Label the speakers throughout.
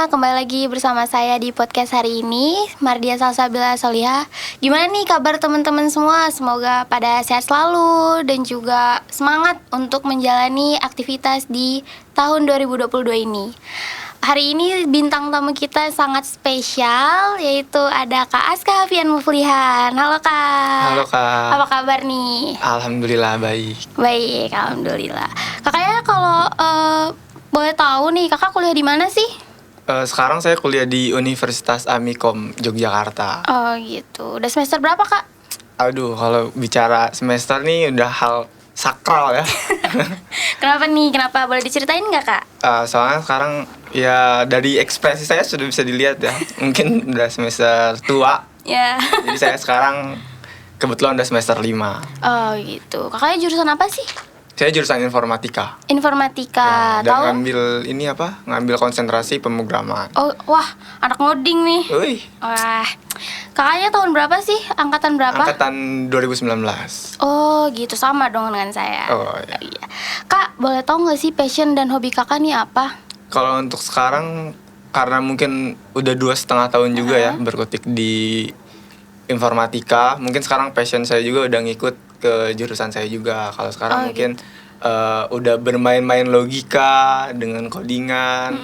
Speaker 1: kembali lagi bersama saya di podcast hari ini, Mardia Salsabila Solihah. Gimana nih kabar teman-teman semua? Semoga pada sehat selalu dan juga semangat untuk menjalani aktivitas di tahun 2022 ini. Hari ini bintang tamu kita sangat spesial, yaitu ada Kak Aska Hafian Muflihan. Halo Kak.
Speaker 2: Halo Kak.
Speaker 1: Apa kabar nih?
Speaker 2: Alhamdulillah baik.
Speaker 1: Baik, alhamdulillah. Kakaknya kalau boleh tahu nih, kakak kuliah di mana sih?
Speaker 2: Sekarang saya kuliah di Universitas Amikom Yogyakarta.
Speaker 1: Oh gitu. Udah semester berapa Kak?
Speaker 2: Aduh, kalau bicara semester nih udah hal sakral ya.
Speaker 1: Kenapa nih? Kenapa? Boleh diceritain nggak Kak?
Speaker 2: Soalnya sekarang ya dari ekspresi saya sudah bisa dilihat ya. Mungkin udah semester tua.
Speaker 1: Ya.
Speaker 2: Jadi saya sekarang kebetulan udah semester 5.
Speaker 1: Oh gitu. Kakaknya jurusan apa sih?
Speaker 2: Saya jurusan informatika.
Speaker 1: Informatika.
Speaker 2: Dan
Speaker 1: Tahu?
Speaker 2: ngambil konsentrasi pemrograman.
Speaker 1: Oh, wah, anak ngoding nih.
Speaker 2: Wih,
Speaker 1: Wah. Kakaknya tahun berapa sih? Angkatan berapa?
Speaker 2: angkatan 2019.
Speaker 1: Oh gitu, sama dong dengan saya.
Speaker 2: Oh, iya.
Speaker 1: Iya. Kak, boleh tahu nggak sih passion dan hobi kakak nih apa?
Speaker 2: Kalau untuk sekarang karena mungkin udah 2,5 tahun juga ya berkutik di informatika, mungkin sekarang passion saya juga udah ngikut ke jurusan saya juga. Kalau sekarang mungkin udah bermain-main logika dengan codingan,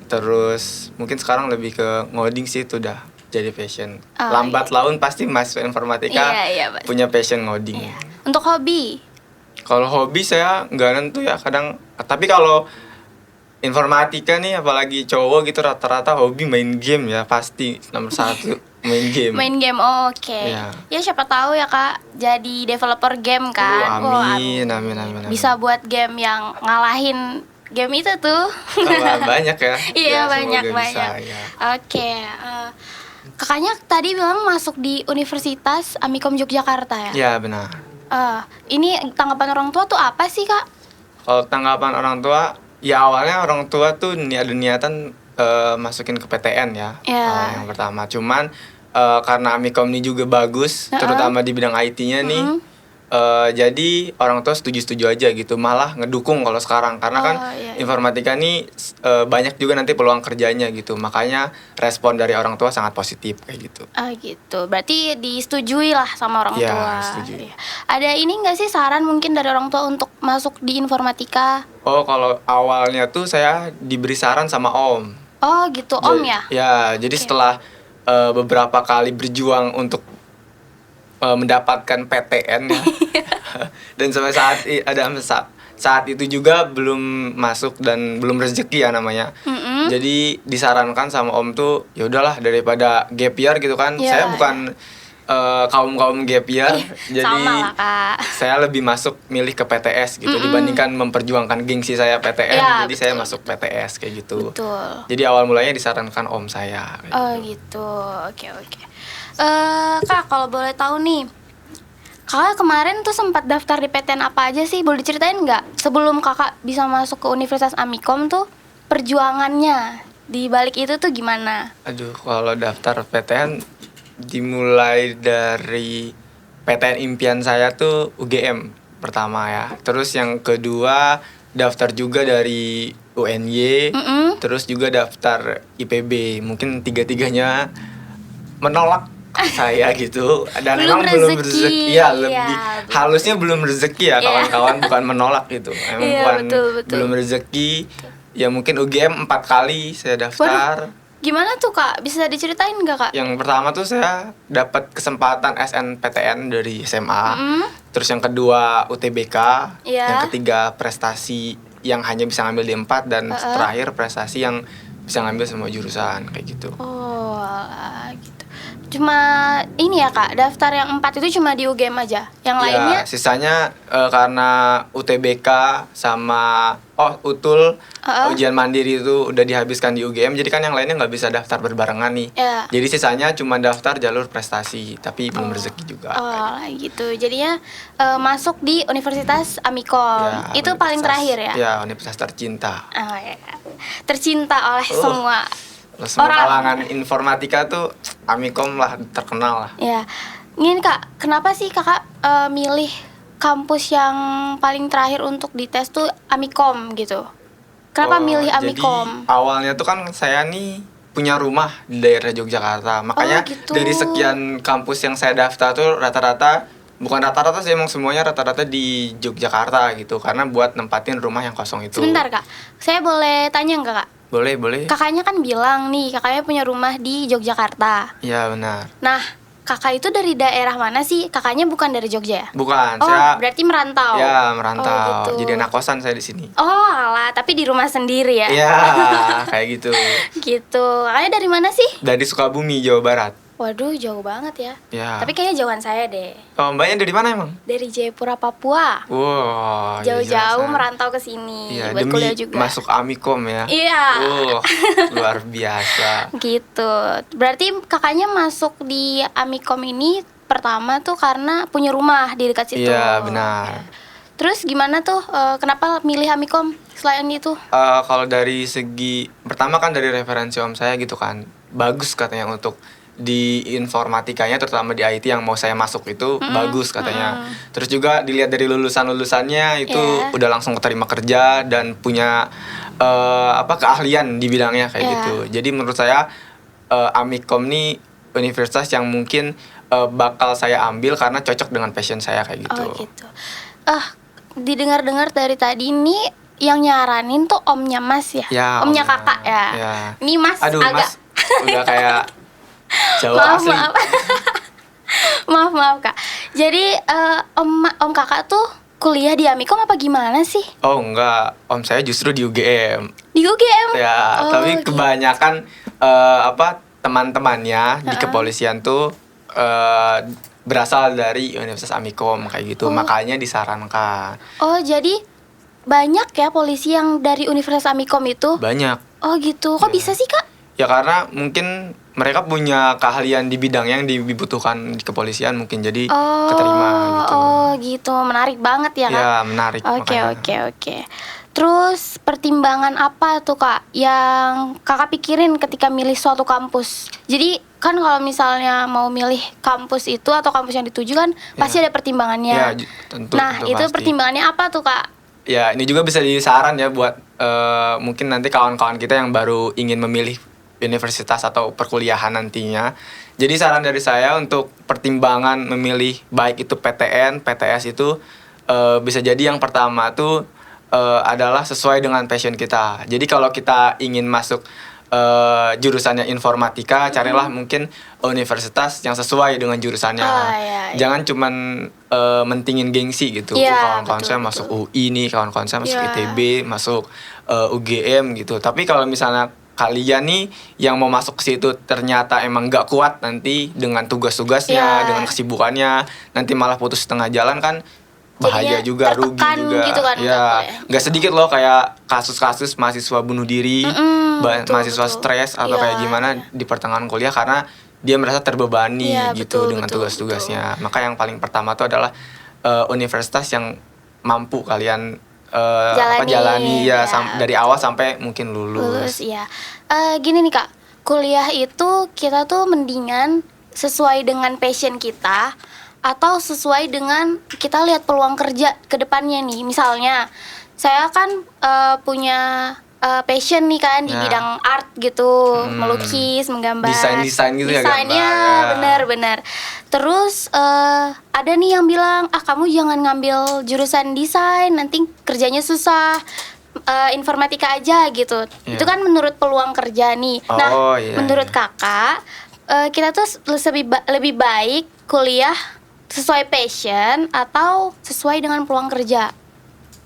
Speaker 2: terus mungkin sekarang lebih ke ngoding sih, itu udah jadi passion. Lambat laun pasti masuk informatika
Speaker 1: Pasti.
Speaker 2: punya passion ngoding.
Speaker 1: Iya. Untuk hobi?
Speaker 2: Kalau hobi saya nggak nentu ya kadang, tapi kalau informatika nih apalagi cowok gitu rata-rata hobi main game ya, pasti nomor 1 main game.
Speaker 1: Main game, oh, oke.
Speaker 2: Iya.
Speaker 1: Ya siapa tahu ya Kak, jadi developer game kan.
Speaker 2: Amin.
Speaker 1: Bisa buat game yang ngalahin game itu tuh.
Speaker 2: Banyak ya.
Speaker 1: Iya,
Speaker 2: Ya,
Speaker 1: banyak.
Speaker 2: semoga bisa, ya.
Speaker 1: Oke. Kakaknya tadi bilang masuk di Universitas Amikom Yogyakarta ya?
Speaker 2: Ya benar.
Speaker 1: Ini tanggapan orang tua tuh apa sih Kak?
Speaker 2: Kalau tanggapan orang tua, ya awalnya orang tua tuh ada niatan masukin ke PTN ya.
Speaker 1: Ya.
Speaker 2: Yang pertama, cuman karena Amikom ini juga bagus, terutama di bidang IT-nya nih. Jadi orang tua setuju-setuju aja gitu, malah ngedukung kalau sekarang karena kan informatika ini banyak juga nanti peluang kerjanya gitu, makanya respon dari orang tua sangat positif kayak gitu.
Speaker 1: Gitu, berarti disetujui lah sama orang
Speaker 2: Ya,
Speaker 1: tua.
Speaker 2: setuju.
Speaker 1: Ada ini nggak sih saran mungkin dari orang tua untuk masuk di informatika?
Speaker 2: Oh, kalau awalnya tuh saya diberi saran sama om.
Speaker 1: Oh gitu, om ya?
Speaker 2: Ya, jadi setelah beberapa kali berjuang untuk mendapatkan PTN ya. Dan sampai saat itu juga belum masuk dan belum rezeki ya namanya. Jadi disarankan sama om tuh ya udahlah daripada gap year gitu kan. Saya bukan kaum gap year. Jadi
Speaker 1: sama lah, Kak.
Speaker 2: saya lebih masuk milih ke PTS gitu dibandingkan memperjuangkan gengsi saya PTN. Jadi
Speaker 1: betul,
Speaker 2: saya masuk PTS kayak gitu.
Speaker 1: Betul.
Speaker 2: Jadi awal mulanya disarankan om saya kayak
Speaker 1: Gitu. Oke. Kak, kalau boleh tahu nih, kakak kemarin tuh sempat daftar di PTN apa aja sih? Boleh diceritain nggak? Sebelum kakak bisa masuk ke Universitas Amikom tuh, perjuangannya di balik itu tuh gimana?
Speaker 2: Aduh, kalau daftar PTN dimulai dari PTN impian saya tuh UGM pertama ya. Terus yang kedua daftar juga dari UNY, terus juga daftar IPB. Mungkin tiga-tiganya menolak saya gitu, dan
Speaker 1: Belum
Speaker 2: emang belum
Speaker 1: rezeki.
Speaker 2: rezeki ya, lebih
Speaker 1: Iya,
Speaker 2: halusnya belum rezeki ya kawan-kawan, bukan menolak gitu, emang bukan
Speaker 1: betul.
Speaker 2: belum rezeki ya. Mungkin UGM 4 kali saya daftar.
Speaker 1: Gimana tuh Kak? Bisa diceritain nggak Kak?
Speaker 2: Yang pertama tuh saya dapat kesempatan SNPTN dari SMA, terus yang kedua UTBK, yang ketiga prestasi yang hanya bisa ngambil di 4, dan terakhir prestasi yang bisa ngambil semua jurusan kayak gitu.
Speaker 1: Oh, gitu. Cuma ini ya Kak, daftar yang 4 itu cuma di UGM aja. Yang lainnya?
Speaker 2: Sisanya karena UTBK sama UTUL ujian mandiri itu udah dihabiskan di UGM, jadi kan yang lainnya nggak bisa daftar berbarengan nih. Jadi sisanya cuma daftar jalur prestasi, tapi belum rezeki juga.
Speaker 1: Gitu. Jadinya masuk di Universitas Amikom. Itu paling terakhir ya?
Speaker 2: Ya, universitas tercinta.
Speaker 1: Tercinta oleh semua
Speaker 2: kalangan informatika tuh Amikom lah, terkenal lah.
Speaker 1: Ya, Ini Kak, kenapa sih Kakak milih kampus yang paling terakhir untuk dites tuh Amikom gitu? Kenapa milih Amikom?
Speaker 2: Jadi awalnya tuh kan saya nih punya rumah di daerah Yogyakarta. Makanya
Speaker 1: gitu.
Speaker 2: dari sekian kampus yang saya daftar tuh rata-rata, bukan rata-rata sih, emang semuanya rata-rata di Yogyakarta gitu. Karena buat nempatin rumah yang kosong itu.
Speaker 1: Sebentar Kak, saya boleh tanya nggak Kak?
Speaker 2: Boleh, boleh.
Speaker 1: Kakaknya kan bilang nih, kakaknya punya rumah di Yogyakarta.
Speaker 2: Iya benar.
Speaker 1: Nah, kakak itu dari daerah mana sih? Kakaknya bukan dari Jogja ya?
Speaker 2: Bukan,
Speaker 1: Oh,
Speaker 2: saya
Speaker 1: berarti merantau.
Speaker 2: ya merantau.
Speaker 1: Oh, gitu.
Speaker 2: Jadi anak kosan saya di sini.
Speaker 1: Oh, alah, tapi di rumah sendiri ya?
Speaker 2: Iya, kayak gitu.
Speaker 1: Gitu. Kakaknya dari mana sih?
Speaker 2: Dari Sukabumi, Jawa Barat.
Speaker 1: Waduh, jauh banget ya.
Speaker 2: Ya.
Speaker 1: Tapi kayaknya jauhan saya deh.
Speaker 2: Oh, mbaknya dari mana emang?
Speaker 1: Dari Jayapura, Papua.
Speaker 2: Wow,
Speaker 1: Jauh-jauh
Speaker 2: jelasan.
Speaker 1: merantau ke sini
Speaker 2: Iya,
Speaker 1: buat
Speaker 2: demi
Speaker 1: kuliah juga.
Speaker 2: masuk Amikom ya.
Speaker 1: Iya.
Speaker 2: Luar biasa.
Speaker 1: Gitu. Berarti kakaknya masuk di Amikom ini pertama tuh karena punya rumah di dekat situ.
Speaker 2: Iya, benar.
Speaker 1: Terus gimana tuh? Kenapa milih Amikom selain itu?
Speaker 2: Kalau dari segi pertama kan dari referensi om saya gitu kan, bagus katanya untuk di informatikanya, terutama di IT yang mau saya masuk itu bagus katanya. Terus juga dilihat dari lulusannya itu
Speaker 1: Yeah.
Speaker 2: udah langsung keterima kerja dan punya keahlian di bidangnya kayak
Speaker 1: Yeah.
Speaker 2: gitu. Jadi menurut saya Amikom ini universitas yang mungkin bakal saya ambil karena cocok dengan passion saya kayak gitu.
Speaker 1: Oh gitu. Didengar-dengar dari tadi nih yang nyaranin tuh omnya Mas ya?
Speaker 2: Ya,
Speaker 1: Omnya
Speaker 2: omnya.
Speaker 1: kakak ya?
Speaker 2: Ya.
Speaker 1: Ini Mas
Speaker 2: Aduh,
Speaker 1: agak
Speaker 2: Mas udah kayak Jawa
Speaker 1: maaf,
Speaker 2: asli.
Speaker 1: maaf Kak. Jadi om kakak tuh kuliah di Amikom apa gimana sih?
Speaker 2: Oh enggak, om saya justru di UGM.
Speaker 1: Di UGM?
Speaker 2: Ya,
Speaker 1: Oh,
Speaker 2: tapi
Speaker 1: gitu.
Speaker 2: kebanyakan teman-temannya di kepolisian tuh berasal dari Universitas Amikom kayak gitu. Makanya disarankan.
Speaker 1: Oh jadi banyak ya polisi yang dari Universitas Amikom itu?
Speaker 2: Banyak.
Speaker 1: Oh gitu. Kok
Speaker 2: Ya.
Speaker 1: bisa sih Kak?
Speaker 2: Ya karena mungkin mereka punya keahlian di bidang yang dibutuhkan di kepolisian mungkin, jadi keterima gitu.
Speaker 1: Oh gitu. Menarik banget ya Kak?
Speaker 2: Ya, menarik
Speaker 1: Oke
Speaker 2: makanya.
Speaker 1: oke. Terus pertimbangan apa tuh Kak yang Kakak pikirin ketika milih suatu kampus? Jadi kan kalau misalnya mau milih kampus itu atau kampus yang dituju kan pasti ada pertimbangannya.
Speaker 2: Ya, tentu.
Speaker 1: Nah
Speaker 2: tentu
Speaker 1: itu
Speaker 2: pasti.
Speaker 1: pertimbangannya apa tuh Kak?
Speaker 2: Ya, ini juga bisa disaran ya buat mungkin nanti kawan-kawan kita yang baru ingin memilih universitas atau perkuliahan nantinya. Jadi saran dari saya untuk pertimbangan memilih baik itu PTN, PTS itu bisa jadi yang pertama tuh adalah sesuai dengan passion kita. Jadi kalau kita ingin masuk jurusannya informatika, carilah mungkin universitas yang sesuai dengan jurusannya.
Speaker 1: Iya.
Speaker 2: Jangan cuman mentingin gengsi gitu.
Speaker 1: Iya,
Speaker 2: Kawan-kawan
Speaker 1: betul,
Speaker 2: saya
Speaker 1: betul.
Speaker 2: masuk UI nih, kawan-kawan saya masuk
Speaker 1: Iya.
Speaker 2: ITB, masuk UGM gitu. Tapi kalau misalnya kalian nih yang mau masuk ke situ ternyata emang nggak kuat nanti dengan tugas-tugasnya,
Speaker 1: Iya.
Speaker 2: dengan kesibukannya, nanti malah putus setengah jalan kan bahaya
Speaker 1: Jadinya
Speaker 2: juga, rugi
Speaker 1: tertekan
Speaker 2: juga.
Speaker 1: gitu kan, nggak
Speaker 2: Ya,
Speaker 1: boleh.
Speaker 2: nggak sedikit loh kayak kasus-kasus mahasiswa bunuh diri,
Speaker 1: betul,
Speaker 2: mahasiswa
Speaker 1: betul.
Speaker 2: stres atau
Speaker 1: Iya.
Speaker 2: kayak gimana di pertengahan kuliah karena dia merasa terbebani
Speaker 1: Iya,
Speaker 2: gitu
Speaker 1: betul,
Speaker 2: dengan
Speaker 1: betul,
Speaker 2: tugas-tugasnya. Maka yang paling pertama tuh adalah universitas yang mampu kalian
Speaker 1: Jalani,
Speaker 2: jalani ya,
Speaker 1: ya,
Speaker 2: dari awal sampai mungkin
Speaker 1: Lulus ya. Gini nih Kak, kuliah itu kita tuh mendingan sesuai dengan passion kita atau sesuai dengan kita lihat peluang kerja ke depannya nih. Misalnya saya kan punya passion nih kan di
Speaker 2: Ya.
Speaker 1: bidang art gitu, melukis, menggambar.
Speaker 2: Desain gitu ya,
Speaker 1: Desainnya
Speaker 2: gambar, ya.
Speaker 1: benar. Terus ada nih yang bilang, kamu jangan ngambil jurusan desain, nanti kerjanya susah. Informatika aja gitu.
Speaker 2: Iya.
Speaker 1: Itu kan menurut peluang kerja nih. Nah,
Speaker 2: Oh, iya,
Speaker 1: menurut
Speaker 2: iya.
Speaker 1: Kakak, kita tuh lebih baik kuliah sesuai passion atau sesuai dengan peluang kerja?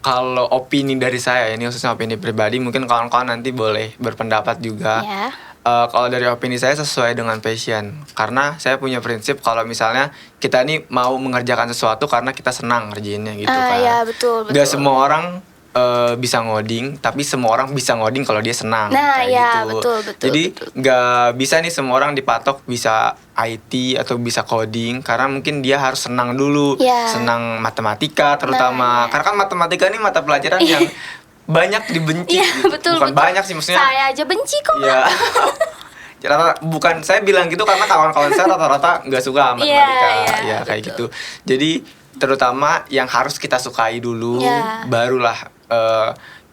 Speaker 2: Kalau opini dari saya, ini khususnya opini pribadi, mungkin kawan-kawan nanti boleh berpendapat juga.
Speaker 1: Ya.
Speaker 2: Kalau dari opini saya sesuai dengan passion, karena saya punya prinsip kalau misalnya kita ini mau mengerjakan sesuatu karena kita senang ngerjainnya gitu kan.
Speaker 1: Ya betul.
Speaker 2: Gak semua orang bisa ngoding, tapi semua orang bisa ngoding kalau dia senang.
Speaker 1: Nah,
Speaker 2: kayak
Speaker 1: ya,
Speaker 2: gitu.
Speaker 1: betul.
Speaker 2: Jadi gak bisa nih semua orang dipatok bisa IT atau bisa coding, karena mungkin dia harus senang dulu,
Speaker 1: Ya.
Speaker 2: senang matematika terutama.
Speaker 1: Nah, ya.
Speaker 2: Karena kan matematika ini mata pelajaran yang banyak dibenci.
Speaker 1: Iya, betul.
Speaker 2: Bukan banyak sih maksudnya.
Speaker 1: Saya aja benci kok.
Speaker 2: Iya. Bukan saya bilang gitu karena kawan-kawan saya rata-rata nggak suka matematika,
Speaker 1: Iya,
Speaker 2: kayak
Speaker 1: betul.
Speaker 2: gitu. Jadi terutama yang harus kita sukai dulu,
Speaker 1: Iya.
Speaker 2: barulah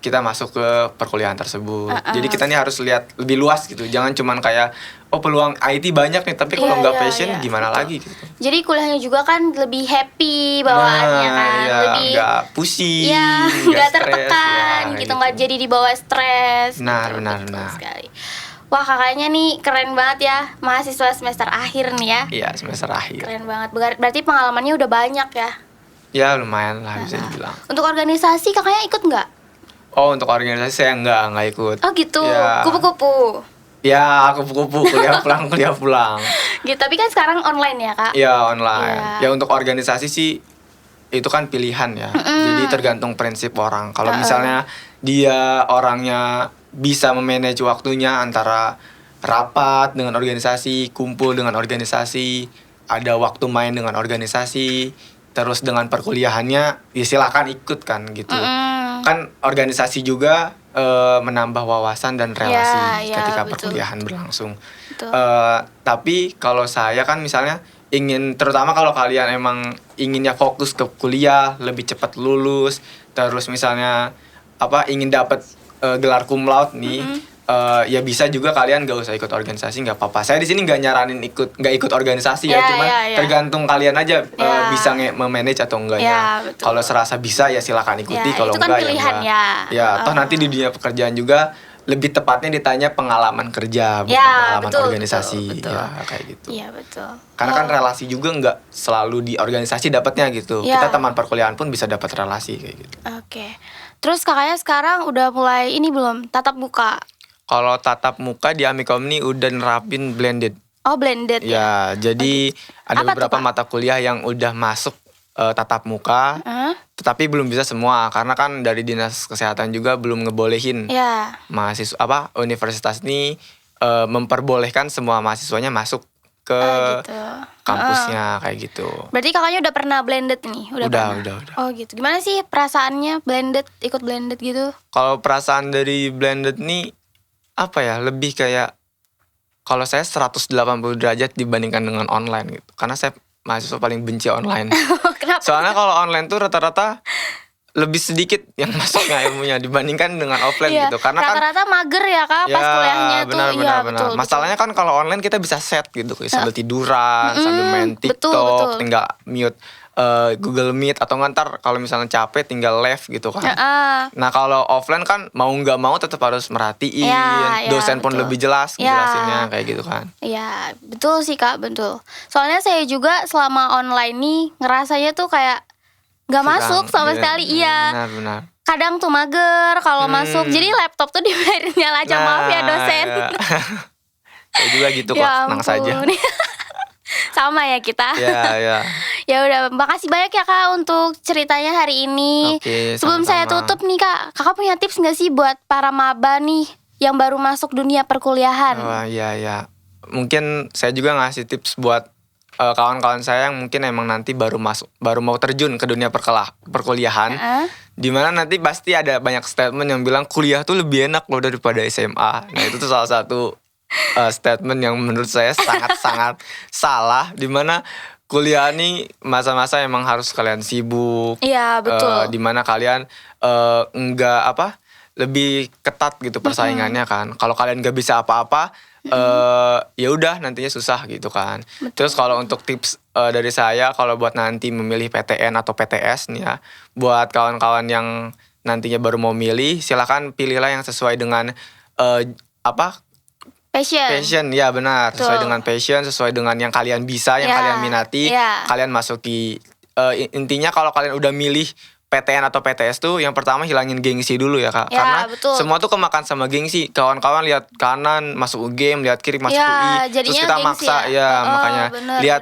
Speaker 2: kita masuk ke perkuliahan tersebut. Jadi kita nih harus lihat lebih luas gitu. Jangan cuman kayak peluang IT banyak nih, tapi kalau nggak passion gimana lagi gitu.
Speaker 1: Jadi kuliahnya juga kan lebih happy bawaannya kan, lebih
Speaker 2: nggak pusing,
Speaker 1: nggak tertekan gitu, nggak jadi dibawa stres.
Speaker 2: Benar.
Speaker 1: Sekali. Wah, kakaknya nih keren banget ya, mahasiswa semester akhir nih ya.
Speaker 2: Iya, semester akhir.
Speaker 1: Keren banget, berarti pengalamannya udah banyak ya.
Speaker 2: Ya lumayan lah bisa dibilang.
Speaker 1: Untuk organisasi kakaknya ikut nggak?
Speaker 2: Oh, untuk organisasi saya nggak ikut.
Speaker 1: Oh gitu,
Speaker 2: ya.
Speaker 1: kupu-kupu.
Speaker 2: Ya, kupu-kupu, kuliah pulang.
Speaker 1: Gitu, tapi kan sekarang online ya kak?
Speaker 2: Ya, online. Ya untuk organisasi sih itu kan pilihan ya. Jadi tergantung prinsip orang. Kalau misalnya dia orangnya bisa memanage waktunya antara rapat dengan organisasi, kumpul dengan organisasi, ada waktu main dengan organisasi, terus dengan perkuliahannya, ya silakan ikut kan gitu. Kan organisasi juga menambah wawasan dan relasi ketika perkuliahan berlangsung. Tapi kalau saya kan misalnya ingin, terutama kalau kalian emang inginnya fokus ke kuliah, lebih cepat lulus, terus misalnya ingin dapat gelar cum laude nih, ya bisa juga kalian gak usah ikut organisasi, nggak apa-apa. Saya di sini nggak nyaranin nggak ikut organisasi ya, cuman tergantung kalian aja bisa memanage atau enggaknya. Kalau serasa bisa ya silakan ikuti, kalau
Speaker 1: kan
Speaker 2: enggak
Speaker 1: pilihan
Speaker 2: ya enggak. Ya, toh nanti di dunia pekerjaan juga lebih tepatnya ditanya pengalaman kerja, bukan pengalaman organisasi.
Speaker 1: Betul.
Speaker 2: Ya kayak gitu.
Speaker 1: Iya betul.
Speaker 2: Karena kan relasi juga nggak selalu di organisasi dapatnya gitu. Kita teman perkuliahan pun bisa dapat relasi kayak gitu.
Speaker 1: Oke. Terus kakaknya sekarang udah mulai ini belum tatap muka?
Speaker 2: Kalau tatap muka di Amikom ini udah nerapin blended.
Speaker 1: Oh, blended
Speaker 2: ya. Jadi ada beberapa mata kuliah yang udah masuk tatap muka, tetapi belum bisa semua karena kan dari Dinas Kesehatan juga belum ngebolehin mahasiswa universitas ini memperbolehkan semua mahasiswanya masuk ke kampusnya kayak gitu.
Speaker 1: Berarti kakaknya udah pernah blended nih? Udah. Oh gitu. Gimana sih perasaannya ikut blended gitu?
Speaker 2: Kalau perasaan dari blended nih lebih kayak kalau saya 180 derajat dibandingkan dengan online gitu. Karena saya mahasiswa paling benci online.
Speaker 1: Kenapa?
Speaker 2: Soalnya kalau online tuh rata-rata lebih sedikit yang masuknya ilmunya dibandingkan dengan offline gitu. Karena
Speaker 1: rata-rata mager ya kak pas kuliahnya tuh.
Speaker 2: Benar. Masalahnya kan kalau online kita bisa set gitu, sambil tiduran, sambil main TikTok, tinggal mute Google Meet atau ngantar kalau misalnya capek tinggal left gitu kan. Nah kalau offline kan mau nggak mau tetap harus merhatiin, dosen pun lebih jelas jelasinnya kayak gitu kan.
Speaker 1: Iya betul sih kak, betul. Soalnya saya juga selama online nih ngerasanya tuh kayak nggak masuk sama sekali.
Speaker 2: Benar.
Speaker 1: Kadang tuh mager kalau masuk, jadi laptop tuh dibiarin nyala aja. Maaf ya dosen.
Speaker 2: Saya juga gitu kok, tenang saja.
Speaker 1: Sama ya kita.
Speaker 2: Ya.
Speaker 1: Ya udah, makasih banyak ya kak untuk ceritanya hari ini.
Speaker 2: Oke,
Speaker 1: sebelum saya tutup nih kak, kakak punya tips nggak sih buat para maba nih yang baru masuk dunia perkuliahan?
Speaker 2: Oh iya. Mungkin saya juga ngasih tips buat kawan-kawan saya yang mungkin emang nanti baru mau terjun ke dunia perkuliahan, dimana nanti pasti ada banyak statement yang bilang kuliah tuh lebih enak loh daripada SMA. Nah itu tuh salah satu statement yang menurut saya sangat-sangat salah, dimana kuliah ini masa-masa emang harus kalian sibuk.
Speaker 1: Iya betul.
Speaker 2: Dimana kalian lebih ketat gitu persaingannya kan. Kalau kalian gak bisa apa-apa, ya udah nantinya susah gitu kan.
Speaker 1: Betul.
Speaker 2: Terus kalau untuk tips dari saya, kalau buat nanti memilih PTN atau PTS nih ya, buat kawan-kawan yang nantinya baru mau milih, silakan pilihlah yang sesuai dengan passion, ya benar.
Speaker 1: Betul.
Speaker 2: Sesuai dengan passion, sesuai dengan yang kalian bisa, yang kalian minati, kalian masuki. Intinya kalau kalian udah milih PTN atau PTS tuh yang pertama hilangin gengsi dulu ya kak. Karena semua tuh kemakan sama gengsi. Kawan-kawan lihat kanan masuk UGM, lihat kiri masuk UI. Terus kita maksa makanya lihat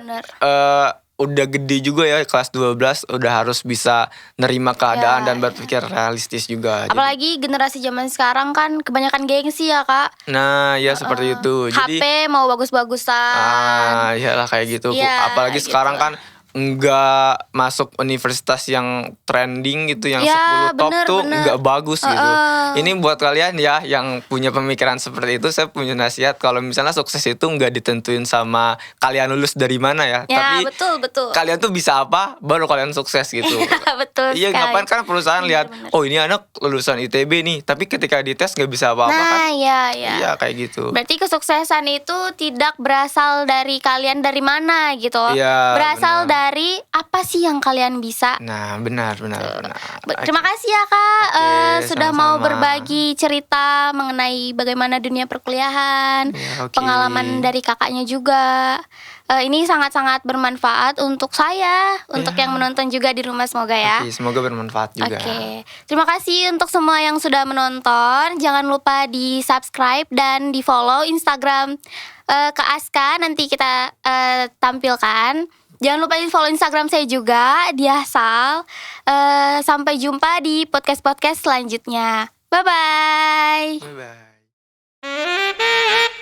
Speaker 2: udah gede juga ya, kelas 12 udah harus bisa nerima keadaan dan berpikir realistis juga.
Speaker 1: Apalagi generasi zaman sekarang kan kebanyakan gengsi ya kak.
Speaker 2: Nah ya seperti itu.
Speaker 1: Jadi HP mau bagus-bagusan.
Speaker 2: Iyalah kayak gitu. Apalagi sekarang kan nggak masuk universitas yang trending gitu, yang
Speaker 1: Ya,
Speaker 2: 10 top
Speaker 1: bener,
Speaker 2: tuh
Speaker 1: bener.
Speaker 2: nggak bagus gitu. Ini buat kalian ya yang punya pemikiran seperti itu, saya punya nasihat kalau misalnya sukses itu nggak ditentuin sama kalian lulus dari mana ya,
Speaker 1: Ya,
Speaker 2: tapi
Speaker 1: betul.
Speaker 2: kalian tuh bisa apa baru kalian sukses gitu.
Speaker 1: Betul
Speaker 2: Iya,
Speaker 1: sekali.
Speaker 2: ngapain kan perusahaan lihat,
Speaker 1: Bener.
Speaker 2: oh ini anak lulusan ITB nih, tapi ketika dites nggak bisa apa-apa kan?
Speaker 1: Nah, ya.
Speaker 2: Iya kayak gitu.
Speaker 1: Berarti kesuksesan itu tidak berasal dari kalian dari mana gitu.
Speaker 2: Iya,
Speaker 1: Berasal
Speaker 2: benar.
Speaker 1: dari apa sih yang kalian bisa.
Speaker 2: Nah, benar.
Speaker 1: Terima kasih ya Kak
Speaker 2: Oke,
Speaker 1: sudah mau
Speaker 2: sama-sama.
Speaker 1: berbagi cerita mengenai bagaimana dunia perkuliahan,
Speaker 2: Ya, oke.
Speaker 1: pengalaman dari kakaknya juga. Ini sangat-sangat bermanfaat untuk saya, untuk yang menonton juga di rumah semoga ya.
Speaker 2: Oke, semoga bermanfaat juga.
Speaker 1: Oke, terima kasih untuk semua yang sudah menonton. Jangan lupa di subscribe dan di follow Instagram Kak Aska. Nanti kita tampilkan. Jangan lupa di follow Instagram saya juga, Diasal. Sampai jumpa di podcast-podcast selanjutnya. Bye-bye.
Speaker 2: Bye-bye.